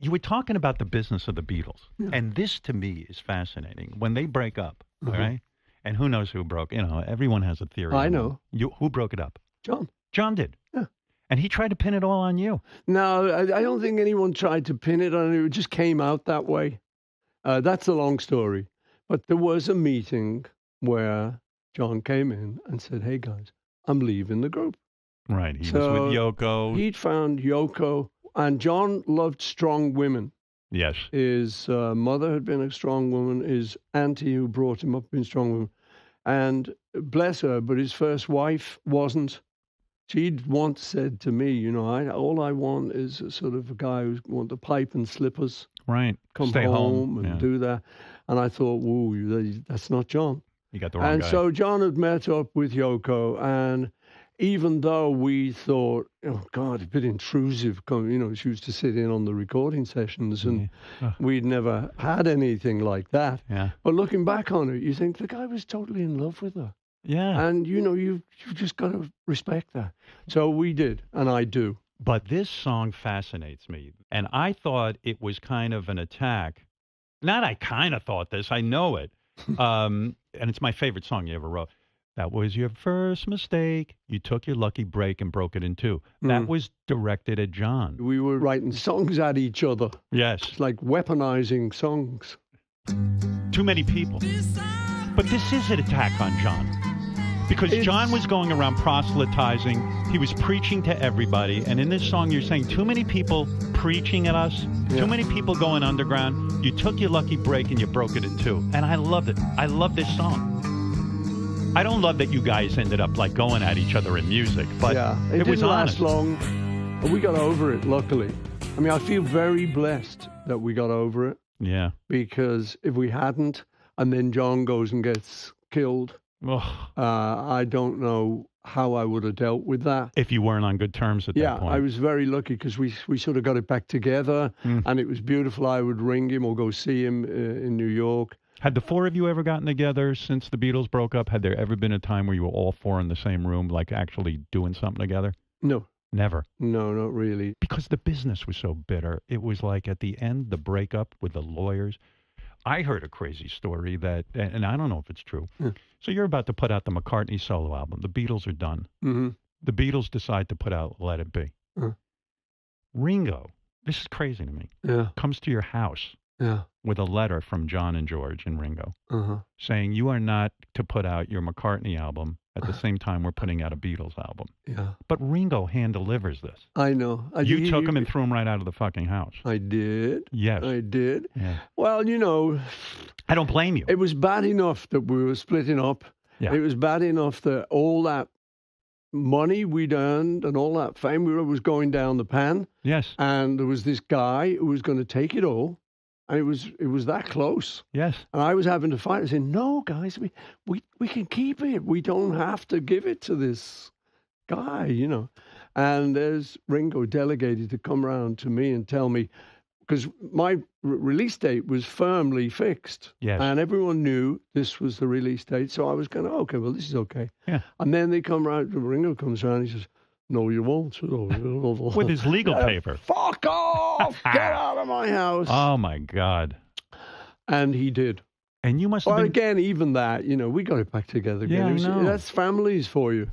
you were talking about the business of the Beatles, Yeah. and this to me is fascinating. When they break up, all Mhm. right? And who knows who broke? Everyone has a theory. I on know. who broke it up. John. John did. Yeah. And he tried to pin it all on you. No, I don't think anyone tried to pin it on it. It just came out that way. That's a long story. But there was a meeting where John came in and said, hey, guys, I'm leaving the group. Right. He was So with Yoko. He'd found Yoko, and John loved strong women. Yes. His mother had been a strong woman. His auntie who brought him up had been a strong woman. And bless her, but his first wife wasn't. She'd once said to me, all I want is a sort of a guy who wants a pipe and slippers. Right. Come Stay home and Yeah. do that. And I thought, whoa, that's not John. You got the wrong And guy. so John had met up with Yoko, and even though we thought, oh God, a bit intrusive, she used to sit in on the recording sessions, and we'd never had anything like that. Yeah. But looking back on it, you think the guy was totally in love with her. Yeah. And, you've just got to respect that. So we did, and I do. But this song fascinates me. And I thought it was kind of an attack. Not I kind of thought this. I know it. And it's my favorite song you ever wrote. That was your first mistake. You took your lucky break and broke it in two. That was directed at John. We were writing songs at each other. Yes. It's like weaponizing songs. Too many people. But this is an attack on John. Because John was going around proselytizing. He was preaching to everybody. And in this song, you're saying too many people preaching at us, too many people going underground. You took your lucky break and you broke it in two. And I loved it. I love this song. I don't love that you guys ended up like going at each other in music, but it was didn't honest. last long. But we got over it, luckily. I mean, I feel very blessed that we got over it. Yeah. Because if we hadn't, and then John goes and gets killed, I don't know how I would have dealt with that. If you weren't on good terms at that point. Yeah, I was very lucky because we sort of got it back together, and it was beautiful. I would ring him or go see him in New York. Had the four of you ever gotten together since the Beatles broke up? Had there ever been a time where you were all four in the same room, like actually doing something together? No. Never. No, not really. Because the business was so bitter. It was like at the end, the breakup with the lawyers. I heard a crazy story that, and I don't know if it's true. So you're about to put out the McCartney solo album. The Beatles are done. Mm-hmm. The Beatles decide to put out Let It Be. Ringo, this is crazy to me, comes to your house with a letter from John and George and Ringo saying you are not to put out your McCartney album at the same time we're putting out a Beatles album. Yeah. But Ringo hand delivers this. I know. You took him and threw him right out of the fucking house. I did. Yes. I did. Yeah. Well, I don't blame you. It was bad enough that we were splitting up. Yeah. It was bad enough that all that money we'd earned and all that fame was going down the pan. Yes. And there was this guy who was going to take it all. And it was that close. Yes. And I was having to fight. I said, no, guys, we can keep it. We don't have to give it to this guy, And there's Ringo delegated to come around to me and tell me, because my release date was firmly fixed. Yes. And everyone knew this was the release date. So I was going, okay, well, this is okay. Yeah. And then they come around, Ringo comes around, he says, no, you won't. With his legal paper. Fuck off! Get out of my house! Oh, my God. And he did. And you must have Well, been... again, even that, we got it back together again. Yeah, I know. That's families for you.